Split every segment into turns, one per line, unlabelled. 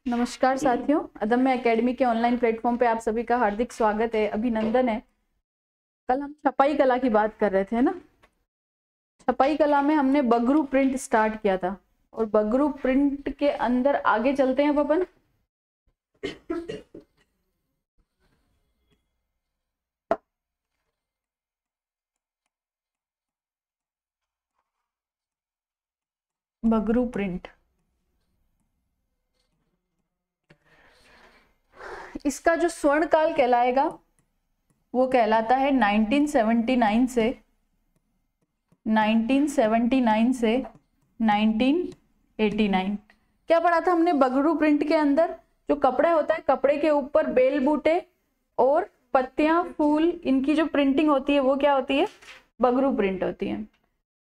नमस्कार साथियों, अदम्य एकेडमी के ऑनलाइन प्लेटफॉर्म पे आप सभी का हार्दिक स्वागत है, अभिनंदन है। कल हम छपाई कला की बात कर रहे थे ना। छपाई कला में हमने बगरू प्रिंट स्टार्ट किया था और बगरू प्रिंट के अंदर आगे चलते हैं अब अपन। बगरू प्रिंट, इसका जो स्वर्ण काल कहलाएगा वो कहलाता है 1979 से 1989। क्या पढ़ा था हमने बगरू प्रिंट के अंदर? जो कपड़ा होता है, कपड़े के ऊपर बेल बूटे और पत्तियां, फूल, इनकी जो प्रिंटिंग होती है वो क्या होती है? बगरू प्रिंट होती है।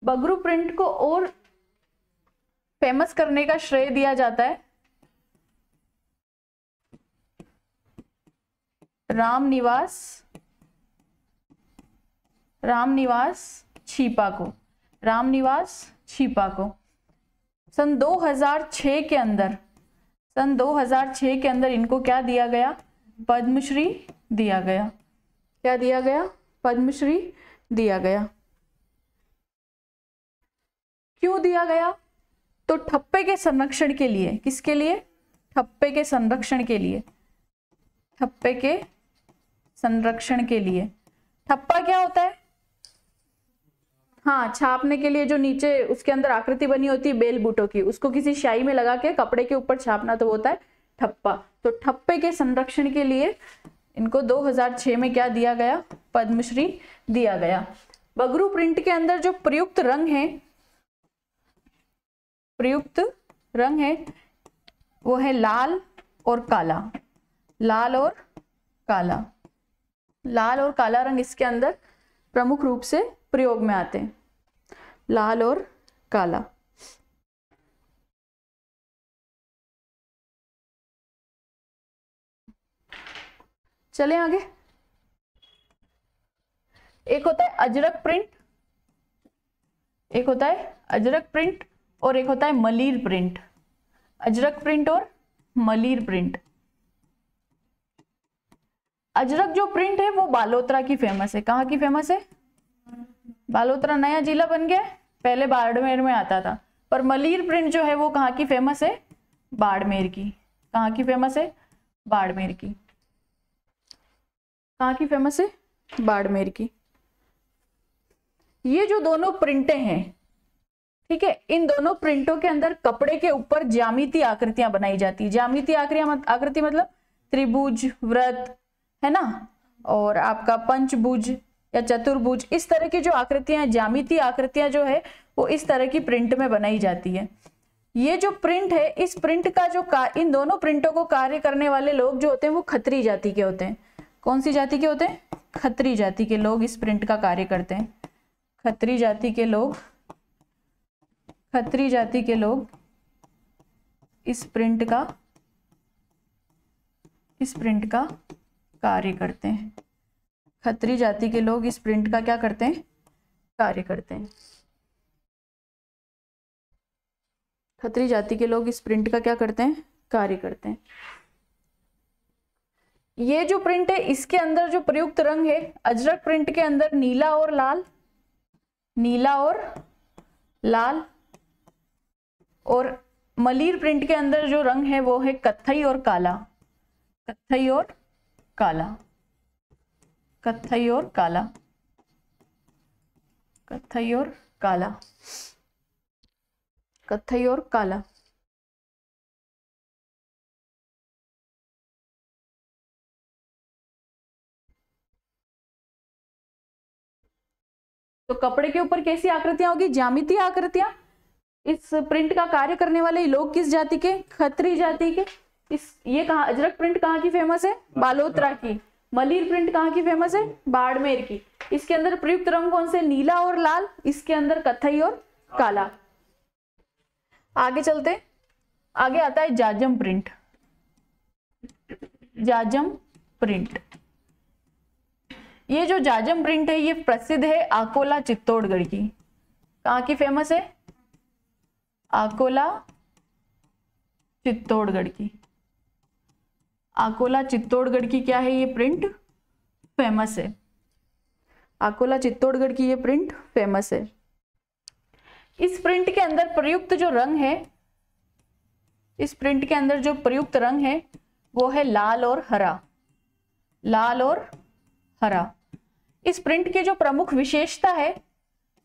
बगरू प्रिंट को और फेमस करने का श्रेय दिया जाता है रामनिवास छिपा को। रामनिवास छिपा को सन 2006 के अंदर इनको क्या दिया गया? पद्मश्री दिया गया। क्या दिया गया? पद्मश्री दिया गया। क्यों दिया गया? तो ठप्पे के संरक्षण के लिए। किसके लिए? ठप्पे के संरक्षण के लिए। ठप्पे के संरक्षण के लिए। ठप्पा क्या होता है? हाँ, छापने के लिए जो नीचे उसके अंदर आकृति बनी होती है बेल बूटों की, उसको किसी स्याही में लगा के कपड़े के ऊपर छापना, तो होता है ठप्पा। तो ठप्पे के संरक्षण के लिए इनको 2006 में क्या दिया गया? पद्मश्री दिया गया। बगरू प्रिंट के अंदर जो प्रयुक्त रंग है वो है लाल और काला। लाल और काला रंग इसके अंदर प्रमुख रूप से प्रयोग में आते हैं। लाल और काला। चलें आगे। एक होता है अजरक प्रिंट, और एक होता है मलीर प्रिंट। अजरक प्रिंट और मलीर प्रिंट। अजरक जो प्रिंट है वो बालोतरा की फेमस है। कहाँ की फेमस है? बालोतरा नया जिला बन गया, पहले बाड़मेर में आता था। पर मलीर प्रिंट जो है वो कहाँ की फेमस है? बाड़मेर की। कहाँ की फेमस है? बाड़मेर की। कहाँ की फेमस है? बाड़मेर की। ये जो दोनों प्रिंटें हैं, ठीक है, इन दोनों प्रिंटों के अंदर कपड़े के ऊपर ज्यामितीय आकृतियां बनाई जाती है। ज्यामितीय आकृति मतलब त्रिभुज, वृत्त, है ना, और आपका पंचभुज या चतुर्भुज, इस तरह की जो आकृतियां, ज्यामितीय आकृतियां जो है वो इस तरह की प्रिंट में बनाई जाती है। ये जो प्रिंट है, इस प्रिंट का जो इन दोनों प्रिंटों को कार्य करने वाले लोग जो होते हैं वो खत्री जाति के होते हैं। कौन सी जाति के होते हैं? खत्री जाति के लोग इस प्रिंट का कार्य करते हैं। खत्री जाति के लोग इस प्रिंट का कार्य करते हैं। खत्री जाति के लोग इस प्रिंट का क्या करते हैं? कार्य करते हैं। खत्री जाति के लोग इस प्रिंट का क्या करते हैं? कार्य करते हैं। ये जो प्रिंट है इसके अंदर जो प्रयुक्त रंग है, अजरक प्रिंट के अंदर नीला और लाल, और मलीर प्रिंट के अंदर जो रंग है वो है कत्थई और काला। कत्थई और काला। तो कपड़े के ऊपर कैसी आकृतियां होगी? ज्यामितीय आकृतियां। इस प्रिंट का कार्य करने वाले लोग किस जाति के? खत्री जाति के। ये कहाँ, अजरक प्रिंट कहाँ की फेमस है? बालोतरा की। मलीर प्रिंट कहाँ की फेमस है? बाड़मेर की। इसके अंदर प्रयुक्त रंग कौन से? नीला और लाल। इसके अंदर कत्थई और काला। आगे चलते, आगे आता है जाजम प्रिंट। ये जो जाजम प्रिंट है ये प्रसिद्ध है अकोला चित्तौड़गढ़ की। कहाँ की फेमस है? अकोला चित्तौड़गढ़ की। अकोला चित्तौड़गढ़ की क्या है ये प्रिंट फेमस है। अकोला चित्तौड़गढ़ की ये प्रिंट फेमस है। इस प्रिंट के अंदर प्रयुक्त जो रंग है, इस प्रिंट के अंदर जो प्रयुक्त रंग है वो है लाल और हरा, लाल और हरा। इस प्रिंट की जो प्रमुख विशेषता है,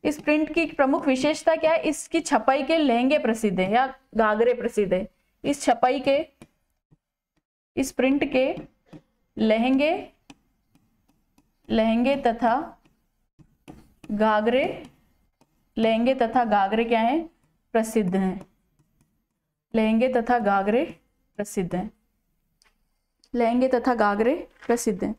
इस प्रिंट की प्रमुख विशेषता क्या है, इसकी छपाई के लहंगे प्रसिद्ध है या घाघरे प्रसिद्ध है। इस छपाई के, इस प्रिंट के लहंगे, लहंगे तथा घाघरे, लहंगे तथा घाघरे क्या है, प्रसिद्ध हैं। लहंगे तथा घाघरे प्रसिद्ध हैं, लहंगे तथा घाघरे प्रसिद्ध हैं।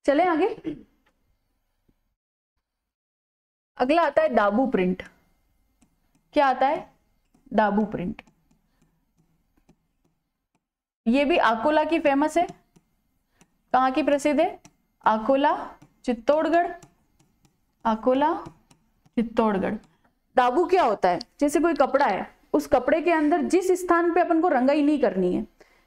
चले आगे। अगला आता है दाबू प्रिंट। क्या आता है, दाबू प्रिंट। ये भी अकोला की फेमस है। कहाँ की प्रसिद्ध है, अकोला चित्तौड़गढ़, अकोला चित्तौड़गढ़। दाबू क्या होता है, जैसे कोई कपड़ा है, उस कपड़े के अंदर जिस स्थान पे अपन को रंगाई नहीं करनी है,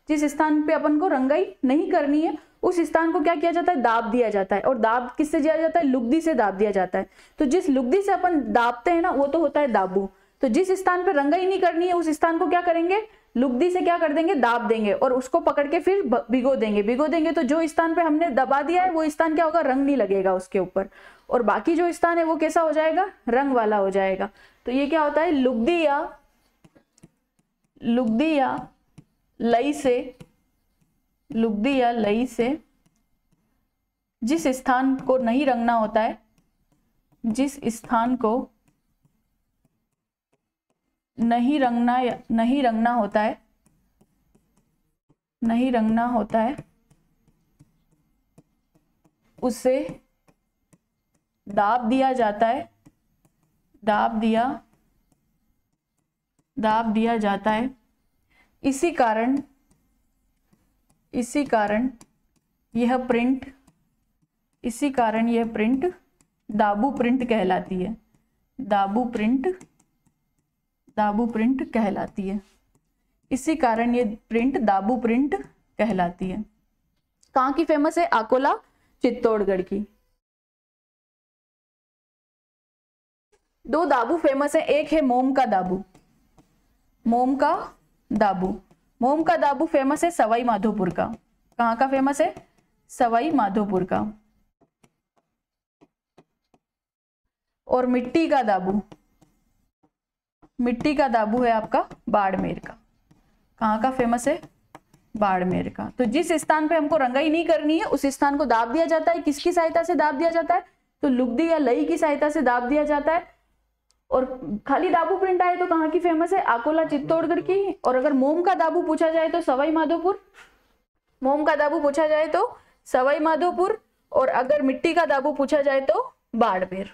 जिस स्थान पे अपन को रंगाई नहीं करनी है उस स्थान को क्या किया जाता है, दाब दिया जाता है। और दाब किससे दिया जाता है, लुगदी से दाब दिया जाता है। तो जिस लुगदी से अपन दाबते हैं ना वो तो होता है दाबू। तो जिस स्थान पे रंगाई नहीं करनी है उस स्थान को क्या करेंगे, लुगदी से क्या कर देंगे, दाब देंगे और उसको पकड़ के फिर भिगो देंगे। भिगो देंगे तो जो स्थान पे हमने दबा दिया है वो स्थान क्या होगा, रंग नहीं लगेगा उसके ऊपर, और बाकी जो स्थान है वो कैसा हो जाएगा, रंग वाला हो जाएगा। तो ये क्या होता है, लुगदी या लई से, लुगदी या लई से जिस स्थान को नहीं रंगना होता है, जिस स्थान को नहीं रंगना होता है, नहीं रंगना होता है, उसे दाब दिया जाता है, दाब दिया जाता है। इसी कारण यह प्रिंट दाबू प्रिंट कहलाती है, दाबू प्रिंट कहलाती है। इसी कारण ये प्रिंट दाबू प्रिंट कहलाती है। कहाँ की फेमस है, अकोला चित्तौड़गढ़ की। दो दाबू फेमस है, एक है मोम का दाबू, मोम का दाबू फेमस है सवाई माधोपुर का। कहाँ का फेमस है, सवाई माधोपुर का। और मिट्टी का दाबू है आपका बाड़मेर का। कहाँ का फेमस है, बाड़मेर का। तो जिस स्थान पे हमको रंगाई नहीं करनी है उस स्थान को दाब दिया जाता है। किसकी सहायता से दाब दिया जाता है, तो लुगदी या लई की सहायता से दाब दिया जाता है। और खाली दाबू प्रिंट आए तो कहाँ की फेमस है, अकोला चित्तौड़गढ़ की। और अगर मोम का दाबू पूछा जाए तो सवाई माधोपुर, मोम का दाबू पूछा जाए तो सवाई माधोपुर। और अगर मिट्टी का दाबू पूछा जाए तो बाड़मेर,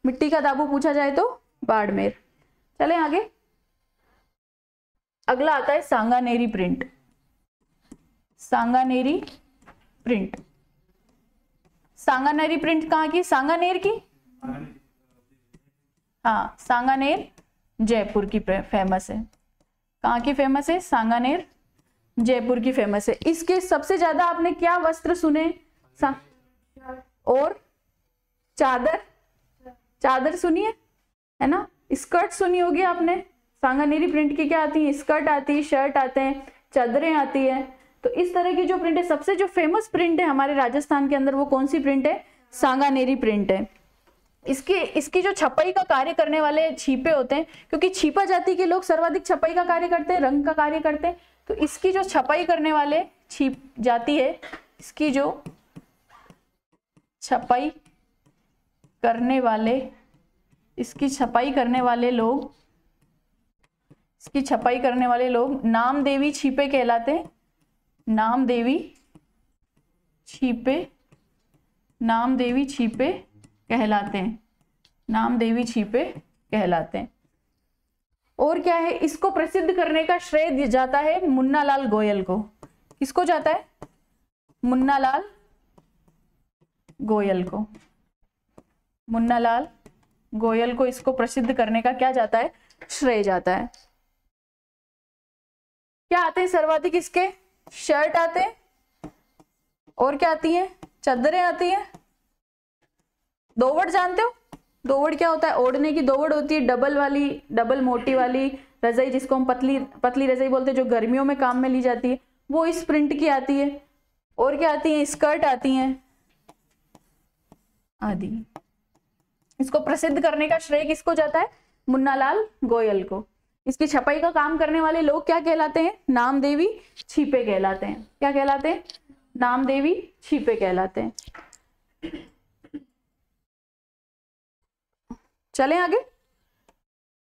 मिट्टी का दाबू पूछा जाए तो बाड़मेर। चले आगे। अगला आता है सांगानेरी प्रिंट। सांगानेरी प्रिंट कहाँ की, सांगानेर की, हाँ सांगानेर जयपुर की फेमस है। कहाँ की फेमस है, सांगानेर जयपुर की फेमस है। इसके सबसे ज्यादा आपने क्या वस्त्र सुने, और चादर सुनी है ना, स्कर्ट सुनी होगी आपने। सांगानेरी प्रिंट की क्या आती है, स्कर्ट आती है, शर्ट आते हैं, चादरें आती है। तो इस तरह की जो प्रिंट है, सबसे जो फेमस प्रिंट है हमारे राजस्थान के अंदर वो कौन सी प्रिंट है, सांगानेरी प्रिंट है। इसकी जो छपाई का कार्य करने वाले छीपे होते हैं, क्योंकि छीपा जाति के लोग सर्वाधिक छपाई का कार्य करते हैं, रंग का कार्य करते हैं। तो इसकी जो छपाई करने वाले छीप जाती है, इसकी जो छपाई करने वाले लोग नामदेवी छीपे कहलाते हैं। नामदेवी छीपे कहलाते हैं। और क्या है, इसको प्रसिद्ध करने का श्रेय जाता है मुन्नालाल गोयल को। किसको जाता है, मुन्नालाल गोयल को। इसको प्रसिद्ध करने का क्या जाता है, श्रेय जाता है। क्या आते हैं सर्वाधिक इसके? शर्ट आते हैं, और क्या आती हैं? चादरें आती हैं। दोवड़ जानते हो? दोवड़ क्या होता है? ओढ़ने की दोवड़ होती है, डबल वाली, डबल मोटी वाली रजाई, जिसको हम पतली पतली रजाई बोलते हैं, जो गर्मियों में काम में ली जाती है, वो इस प्रिंट की आती है। और क्या आती है? स्कर्ट आती हैं आदि। इसको प्रसिद्ध करने का श्रेय किसको जाता है? मुन्नालाल गोयल को। इसकी छपाई का काम करने वाले लोग क्या कहलाते हैं? नामदेवी छिपे कहलाते हैं। क्या कहलाते हैं? नामदेवी छिपे कहलाते हैं। चलें आगे।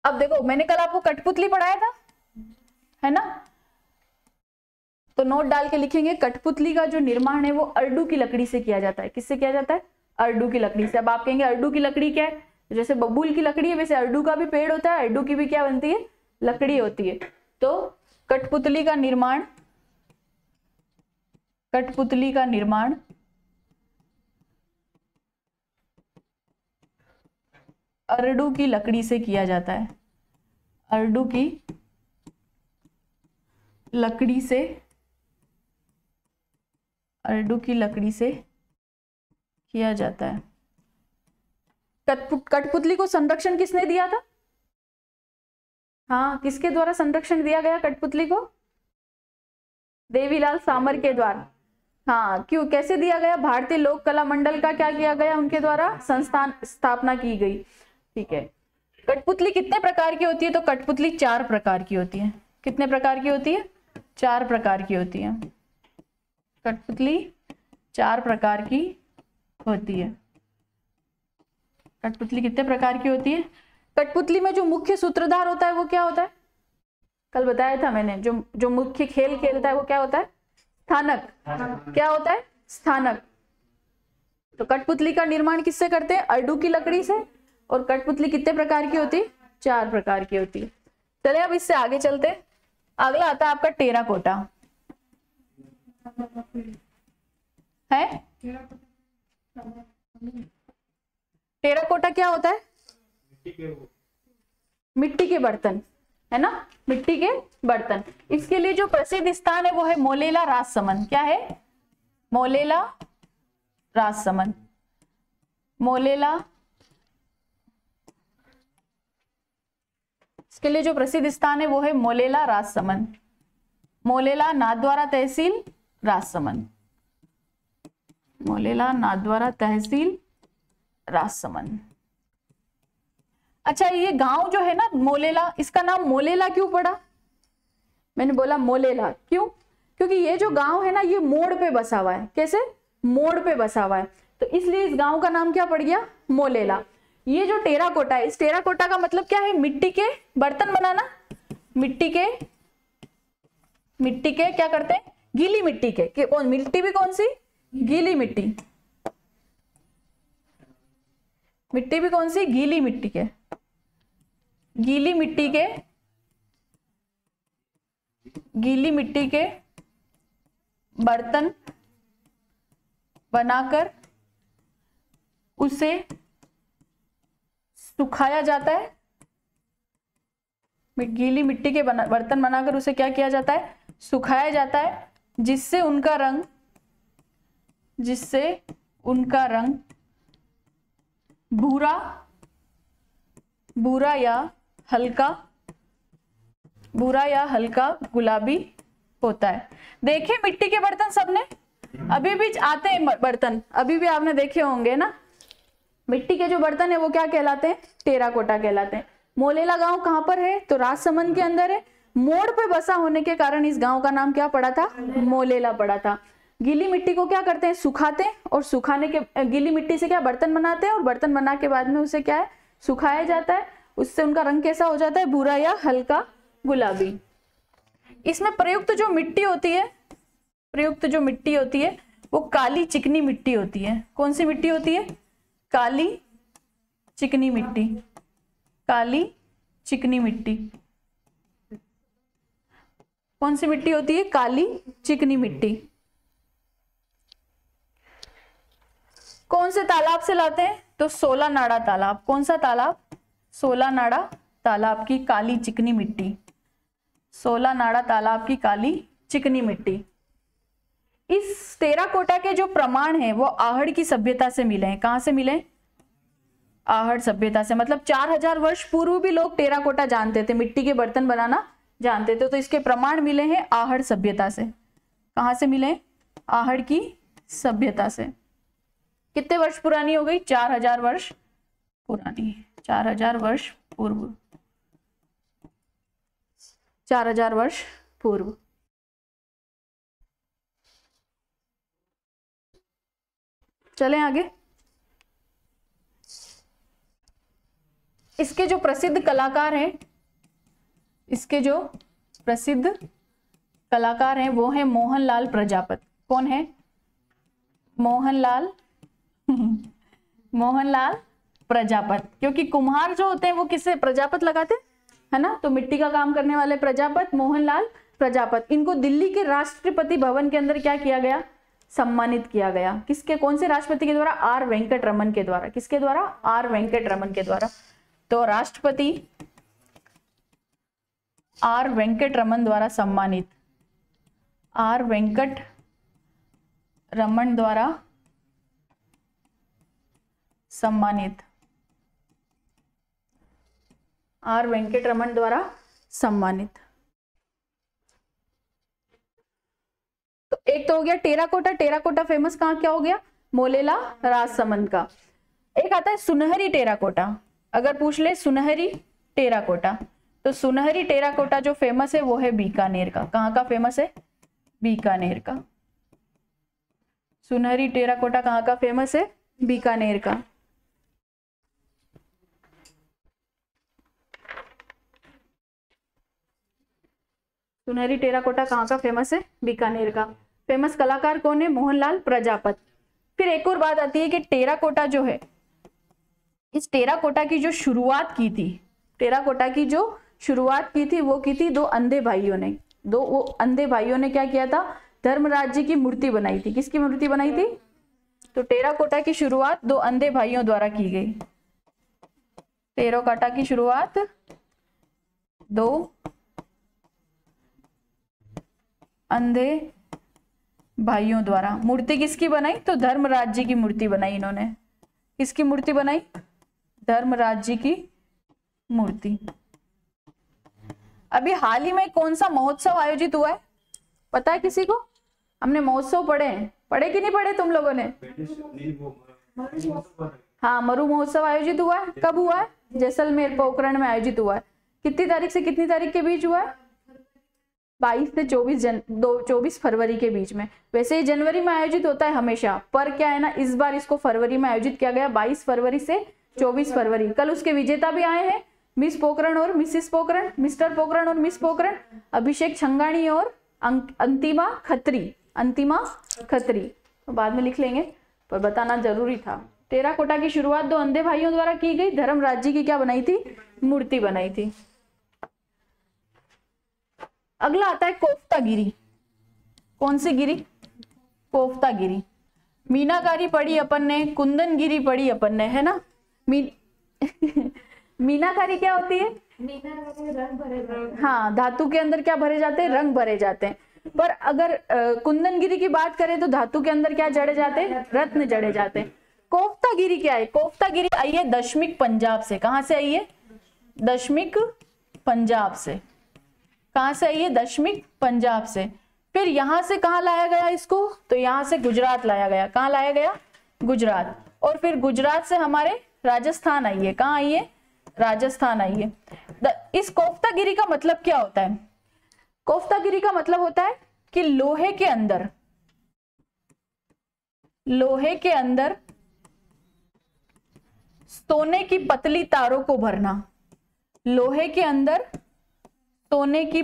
अब देखो, मैंने कल आपको कठपुतली पढ़ाया था, है ना? तो नोट डाल के लिखेंगे, कठपुतली का जो निर्माण है वो अरडू की लकड़ी से किया जाता है। किससे किया जाता है? अरडू की लकड़ी से। अब आप कहेंगे अरडू की लकड़ी क्या है? जैसे बबूल की लकड़ी है, वैसे अरडू का भी पेड़ होता है, अरडू की भी क्या बनती है? लकड़ी होती है। तो कठपुतली का निर्माण, कठपुतली का निर्माण अरडू की लकड़ी से किया जाता है। अरडू की लकड़ी से, अरडू की लकड़ी से किया जाता है। कठपुतली को संरक्षण किसने दिया था? हाँ, किसके द्वारा संरक्षण दिया गया कठपुतली को? देवीलाल सामर के द्वारा। हाँ, क्यों, कैसे दिया गया? भारतीय लोक कला मंडल का क्या किया गया? उनके द्वारा संस्थान स्थापना की गई। ठीक है। कठपुतली कितने प्रकार की होती है? तो कठपुतली 4 प्रकार की होती है। कितने प्रकार की होती है? 4 प्रकार की होती है। कठपुतली 4 प्रकार की होती है। कठपुतली कितने प्रकार की होती है? कठपुतली में जो मुख्य सूत्रधार होता है वो क्या होता है? कल बताया था मैंने, जो मुख्य खेल खेलता है वो क्या होता है? स्थानक। क्या होता है? स्थानक। तो कठपुतली का निर्माण किससे करते हैं? अरडू की लकड़ी से। और कठपुतली कितने प्रकार की होती है? 4 प्रकार की होती है। चलिए अब इससे आगे चलते हैं। अगला आता है आपका टेराकोटा। है? टेराकोटा क्या होता है? मिट्टी के बर्तन, है ना? मिट्टी के बर्तन। इसके लिए जो प्रसिद्ध स्थान है वो है मोलेला राजसमंद। क्या है? मोलेला राजसमंद। मोलेला, इसके लिए जो प्रसिद्ध स्थान है वो है मोलेला राजसमंद। मोलेला नाथद्वारा तहसील राजसमंद। मोलेला नाथद्वारा तहसील राजसमंद। अच्छा, ये गांव जो है ना मोलेला, इसका नाम मोलेला क्यों पड़ा? मैंने बोला मोलेला क्यों? क्योंकि ये जो गांव है ना ये मोड़ पे बसा हुआ है। कैसे? मोड़ पे बसा हुआ है, तो इसलिए इस गांव का नाम क्या पड़ गया? मोलेला। ये जो टेराकोटा है, इस टेराकोटा का मतलब क्या है? मिट्टी के बर्तन बनाना। मिट्टी के क्या करते हैं? गीली मिट्टी के कौन? मिट्टी भी कौन सी? गीली मिट्टी। मिट्टी भी कौन सी? गीली मिट्टी के। गीली मिट्टी के, गीली मिट्टी के बर्तन बनाकर उसे सुखाया जाता है। गीली मिट्टी के बर्तन बनाकर उसे क्या किया जाता है? सुखाया जाता है, जिससे उनका रंग भूरा या हल्का गुलाबी होता है। देखे मिट्टी के बर्तन सबने? अभी भी आते हैं बर्तन, अभी भी आपने देखे होंगे ना। मिट्टी के जो बर्तन है वो क्या कहलाते हैं? टेराकोटा कहलाते हैं। मोलेला गांव कहां पर है? तो राजसमंद के अंदर है। मोड़ पे बसा होने के कारण इस गांव का नाम क्या पड़ा था? मोलेला पड़ा था। गीली मिट्टी को क्या करते हैं? सुखाते हैं, और सुखाने के गीली मिट्टी से क्या बर्तन बनाते हैं, और बर्तन बना के बाद में उसे क्या है? सुखाया जाता है। उससे उनका रंग कैसा हो जाता है? भूरा या हल्का गुलाबी। इसमें प्रयुक्त जो मिट्टी होती है वो काली चिकनी मिट्टी होती है। कौन सी मिट्टी होती है? काली चिकनी मिट्टी। काली चिकनी मिट्टी कौन सी मिट्टी होती है? काली चिकनी मिट्टी। कौन से तालाब से लाते हैं? तो 16 नाड़ा तालाब। कौन सा तालाब? 16 नाड़ा तालाब की काली चिकनी मिट्टी, 16 नाड़ा तालाब की काली चिकनी मिट्टी। इस टेराकोटा के जो प्रमाण हैं वो आहड़ की सभ्यता से मिले हैं। कहां से मिले? आहड़ सभ्यता से। मतलब 4000 वर्ष पूर्व भी लोग टेराकोटा जानते थे, मिट्टी के बर्तन बनाना जानते थे। तो इसके प्रमाण मिले हैं आहड़ सभ्यता से। कहां से मिले? आहड़ की सभ्यता से। कितने वर्ष पुरानी हो गई? 4000 वर्ष पुरानी, 4000 वर्ष पूर्व, 4000 वर्ष पूर्व। चलें आगे। इसके जो प्रसिद्ध कलाकार हैं, इसके जो प्रसिद्ध कलाकार हैं वो हैं मोहनलाल प्रजापति। कौन है? मोहनलाल मोहनलाल प्रजापति। क्योंकि कुम्हार जो होते हैं वो किससे प्रजापति लगाते है ना, तो मिट्टी का काम करने वाले प्रजापति मोहनलाल प्रजापति। इनको दिल्ली के राष्ट्रपति भवन के अंदर क्या किया गया? सम्मानित किया गया। किसके? कौन से राष्ट्रपति के द्वारा? आर वेंकट रमन के द्वारा। किसके द्वारा? आर वेंकट रमन के द्वारा। तो राष्ट्रपति आर वेंकट रमन द्वारा सम्मानित, आर वेंकट रमन द्वारा सम्मानित, आर वेंकट रमन द्वारा सम्मानित। तो एक तो हो गया टेराकोटा। टेराकोटा फेमस कहाँ क्या हो गया? मोलेला राजसमंद का। एक आता है सुनहरी टेराकोटा। अगर पूछ ले सुनहरी टेराकोटा, तो सुनहरी टेराकोटा जो फेमस है वो है बीकानेर का। कहाँ का फेमस है? बीकानेर का। सुनहरी टेराकोटा कहाँ का फेमस है? बीकानेर का। सुनहरी टेराकोटा कहाँ का फेमस है? बीकानेर का। फेमस कलाकार कौन है? मोहनलाल प्रजापति। फिर एक और बात आती है कि टेराकोटा जो है, इस टेराकोटा की जो शुरुआत की थी, टेराकोटा की जो शुरुआत की थी वो की थी दो अंधे भाइयों ने। वो अंधे भाइयों ने क्या किया था? धर्मराज जी की मूर्ति बनाई थी। किसकी मूर्ति बनाई थी? तो टेराकोटा की शुरुआत दो अंधे भाइयों द्वारा की गई। टेराकोटा की शुरुआत दो अंधे भाइयों द्वारा। मूर्ति किसकी बनाई? तो धर्मराज जी की मूर्ति बनाई इन्होंने। किसकी मूर्ति बनाई? धर्मराज जी की मूर्ति। अभी हाल ही में कौन सा महोत्सव आयोजित हुआ है? पता है किसी को? हमने महोत्सव पढ़े हैं, पढ़े कि नहीं पढ़े तुम लोगों ने? हाँ, मरु महोत्सव आयोजित हुआ है। कब हुआ है? जैसलमेर पोखरण में आयोजित हुआ है। कितनी तारीख से कितनी तारीख के बीच हुआ है? 22 से 24 फरवरी के बीच में। वैसे ही जनवरी में आयोजित होता है हमेशा, पर क्या है ना, इस बार इसको फरवरी में आयोजित किया गया, 22 फरवरी से 24 फरवरी। कल उसके विजेता भी आए हैं, मिस पोखरण और मिसिस पोखरण, मिस्टर पोखरण और मिस पोखरण, अभिषेक छंगाणी और अंतिमा खत्री। अंतिमा खत्री तो बाद में लिख लेंगे, पर बताना जरूरी था। टेराकोटा की शुरुआत दो अंधे भाइयों द्वारा की गई। धर्मराज जी की क्या बनाई थी? मूर्ति बनाई थी। अगला आता है कोफ्तागिरी। कौन सी गिरी? कोफ्तागिरी। मीनाकारी पढ़ी अपन ने, कुंदनगिरी पढ़ी अपन ने, है ना। मीनाकारी क्या होती है? रंग भरे। हाँ, धातु के अंदर क्या भरे जाते हैं? रंग भरे जाते हैं। पर अगर कुंदनगिरी की बात करें तो धातु के अंदर क्या जड़े जाते हैं? रत्न जड़े जाते हैं। कोफ्तागिरी क्या है? कोफ्तागिरी आई है दशमिक पंजाब से। कहां से आई है? दशमिक पंजाब से। कहां से आई है? दशमिक पंजाब से। फिर यहां से कहां लाया गया इसको? तो यहां से गुजरात लाया गया। कहां लाया गया? गुजरात। और फिर गुजरात से हमारे राजस्थान आई है। कहां आई है? राजस्थान आई है। इस कोफ्तागिरी का मतलब क्या होता है? कोफ्तागिरी का मतलब होता है कि लोहे के अंदर सोने की पतली तारों को भरना। लोहे के अंदर सोने की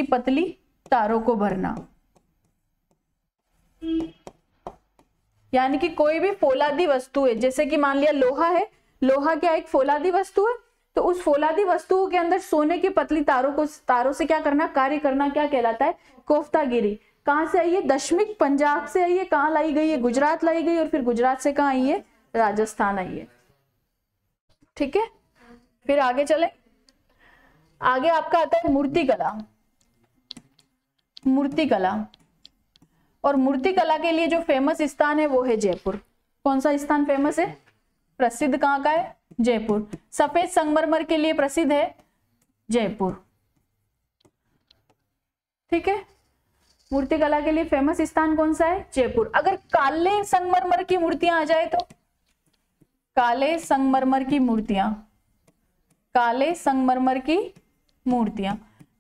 पतली तारों को भरना। यानी कि कोई भी फौलादी वस्तु है, जैसे कि मान लिया लोहा है, लोहा क्या एक फौलादी वस्तु है, तो उस फौलादी वस्तुओं के अंदर सोने की पतली तारों से क्या करना? कार्य करना, क्या कहलाता है? कोफ्तागिरी। कहां से आई है? दशमिक पंजाब से आई है। कहां लाई गई है? गुजरात लाई गई। और फिर गुजरात से कहां आई है? राजस्थान आई है। ठीक है, फिर आगे चले। आगे आपका आता है मूर्तिकला। मूर्तिकला, और मूर्तिकला के लिए जो फेमस स्थान है वो है जयपुर। कौन सा स्थान फेमस है, प्रसिद्ध कहाँ का है, जयपुर। सफेद संगमरमर के लिए प्रसिद्ध है जयपुर। ठीक है, मूर्तिकला के लिए फेमस स्थान कौन सा है, जयपुर। अगर काले संगमरमर की मूर्तियां आ जाए तो, काले संगमरमर की मूर्तियां, काले संगमरमर की मूर्तियां,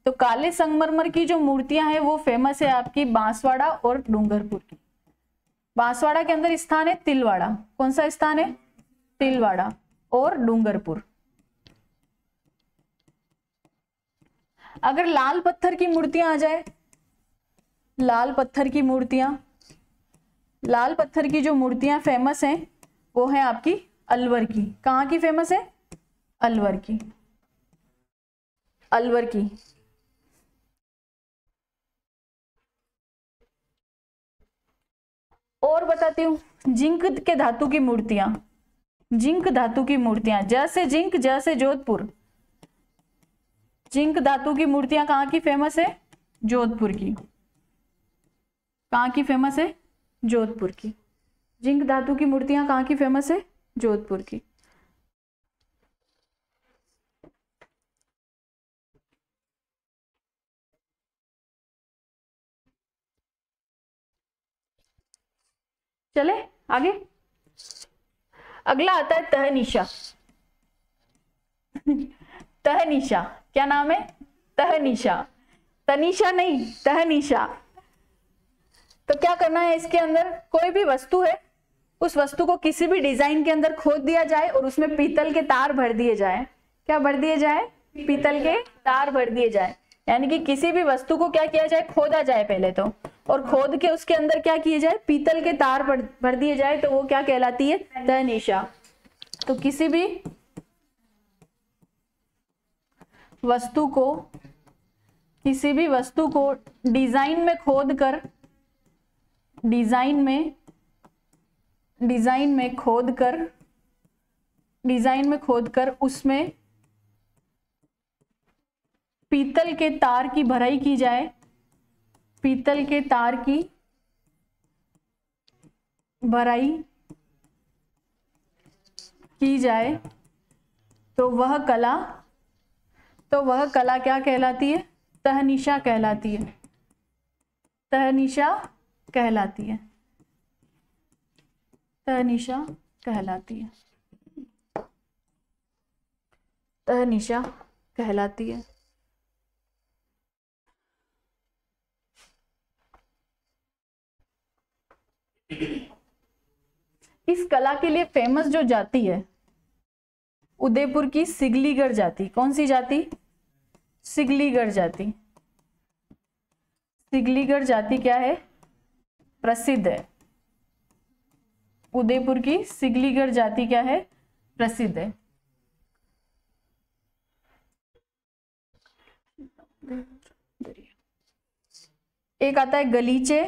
तो काले संगमरमर की जो मूर्तियां हैं वो फेमस है आपकी बांसवाड़ा और डूंगरपुर की। बांसवाड़ा के अंदर स्थान है तिलवाड़ा। कौन सा स्थान है, तिलवाड़ा और डूंगरपुर। अगर लाल पत्थर की मूर्तियां आ जाए, लाल पत्थर की मूर्तियां, लाल पत्थर की जो मूर्तियां फेमस हैं वो है आपकी अलवर की। कहाँ की फेमस है, अलवर की, अलवर की। और बताती हूँ, जिंक के धातु की मूर्तियां, जिंक धातु की मूर्तियां, जैसे जिंक जैसे जोधपुर। जिंक धातु की मूर्तियां कहाँ की फेमस है, जोधपुर की। कहाँ की फेमस है, जोधपुर की। जिंक धातु की मूर्तियां कहाँ की फेमस है, जोधपुर की। चले आगे। अगला आता है तहनीशा। तहनीशा, क्या नाम है, तहनीशा। तनीशा नहीं, तहनीशा। तो क्या करना है, इसके अंदर कोई भी वस्तु है, उस वस्तु को किसी भी डिजाइन के अंदर खोद दिया जाए और उसमें पीतल के तार भर दिए जाए। क्या भर दिए जाए, पीतल के तार भर दिए जाए। यानी कि किसी भी वस्तु को क्या किया जाए, खोदा जाए पहले तो, और खोद के उसके अंदर क्या किए जाए, पीतल के तार भर दिए जाए, तो वो क्या कहलाती है, तहनीशा। तो किसी भी वस्तु को, किसी भी वस्तु को डिजाइन में खोद कर, डिजाइन में खोद कर उसमें पीतल के तार की भराई की जाए, पीतल के तार की भराई की जाए, तो वह कला क्या कहलाती है, तहनीशा कहलाती है। तहनीशा कहलाती है, तहनीशा कहलाती है, तहनीशा कहलाती है। इस कला के लिए फेमस जो जाति है, उदयपुर की सिगलीगढ़ जाति। कौन सी जाति, सिगलीगढ़ जाति। सिगलीगढ़ जाति क्या है, प्रसिद्ध है। उदयपुर की सिगलीगढ़ जाति क्या है, प्रसिद्ध है। एक आता है गलीचे,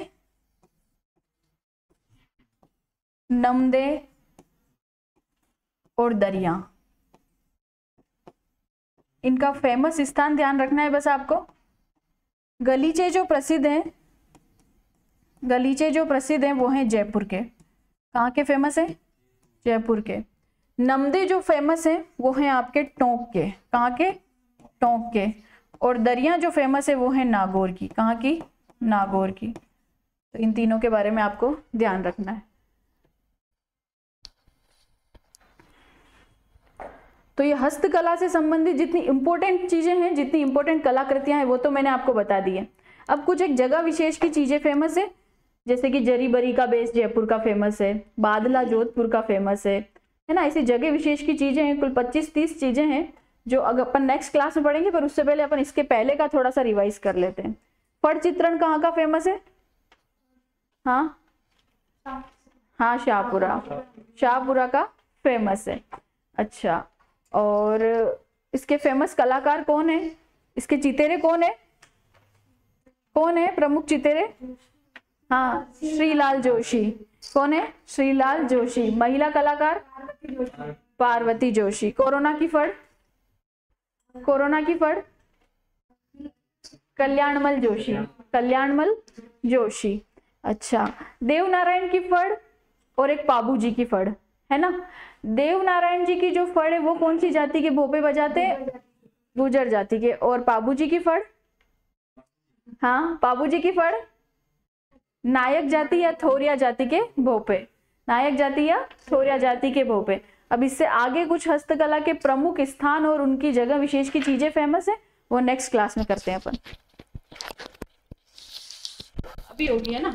नमदे और दरिया। इनका फेमस स्थान ध्यान रखना है बस आपको। गलीचे जो प्रसिद्ध हैं, गलीचे जो प्रसिद्ध हैं वो हैं जयपुर के। कहाँ के फेमस है, जयपुर के। नमदे जो फेमस है वो हैं आपके टोंक के। कहाँ के, टोंक के। और दरिया जो फेमस है वो है नागौर की। कहाँ की, नागौर की। तो इन तीनों के बारे में आपको ध्यान रखना है। तो ये हस्तकला से संबंधित जितनी इंपॉर्टेंट चीजें हैं, जितनी इंपॉर्टेंट कलाकृतियां हैं वो तो मैंने आपको बता दी है। अब कुछ एक जगह विशेष की चीजें फेमस है, जैसे कि जरी बरी का बेस जयपुर का फेमस है, बादला जोधपुर का फेमस है ना। ऐसी जगह विशेष की चीजें हैं, कुल 25-30 चीजें हैं जो अगर अपन नेक्स्ट क्लास में पढ़ेंगे, पर उससे पहले अपन इसके पहले का थोड़ा सा रिवाइज कर लेते हैं। फट चित्रण कहाँ का फेमस है, हाँ हाँ शाहपुरा, शाहपुरा का फेमस है। अच्छा, और इसके फेमस कलाकार कौन है, इसके चितेरे कौन है, कौन है प्रमुख चितेरे, हाँ श्रीलाल जोशी। कौन है, श्रीलाल जोशी। महिला कलाकार पार्वती जोशी। कोरोना की फड़, कोरोना की फड़ कल्याणमल जोशी, कल्याणमल जोशी। अच्छा, देवनारायण की फड़ और एक पाबू जी की फड़, है ना। देवनारायण जी की जो फड़ है वो कौन सी जाति के भोपे बजाते? गुर्जर जाति के। और पाबू जी की फड़, हाँ पाबू जी की फड़ नायक जाति या थोरिया जाति के भोपे, नायक जाति या थोरिया जाति के भोपे। अब इससे आगे कुछ हस्तकला के प्रमुख स्थान और उनकी जगह विशेष की चीजें फेमस है, वो नेक्स्ट क्लास में करते हैं अपन। अभी होगी है ना।